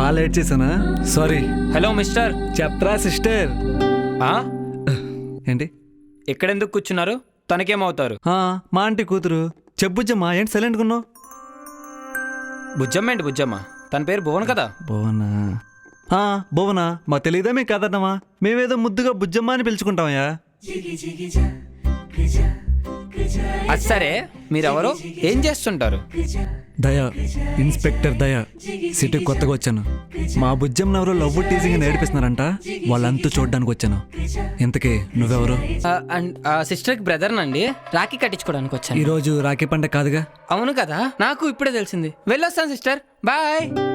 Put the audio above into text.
బాగా లేట్ చేశానా? Sorry. Hello mister. చెప్పరా సిస్టర్. ఆ? ఏంటి? ఎక్కడెందుకు కూర్చున్నారు? తనకేమవుతారు? మా ఆంటీ కూతురు. చెప్పుజ్జమ్మా, ఏంటి సైలెంట్గా ఉన్నావు? బుజ్జమ్మ ఏంటి బుజ్జమ్మ? తన పేరు భువన్ కదా. భువనా? భువనా? మా తెలీదా మీకు కదన్నమా? మేమేదో ముద్దుగా బుజ్జమ్మ అని పిలుచుకుంటామయ్యా. అది సరే, మీరెవరు, ఏం చేస్తుంటారు? దయా, ఇన్స్పెక్టర్ దయా. సిటీ కొత్తగా వచ్చాను. మా బుజ్జమ్మ ఎవరో లవ్ టీజింగ్ నేర్పిస్తున్నారంట, వాళ్ళంతా చూడడానికి వచ్చాను. ఇంతకీ నువ్వెవరు? సిస్టర్కి బ్రదర్ నండి, రాఖీ కట్టించుకోవడానికి వచ్చాను. ఈరోజు రాఖీ పండగ కాదుగా? అవును కదా, నాకు ఇప్పుడే తెలిసింది. వెళ్ళొస్తాను సిస్టర్, బాయ్.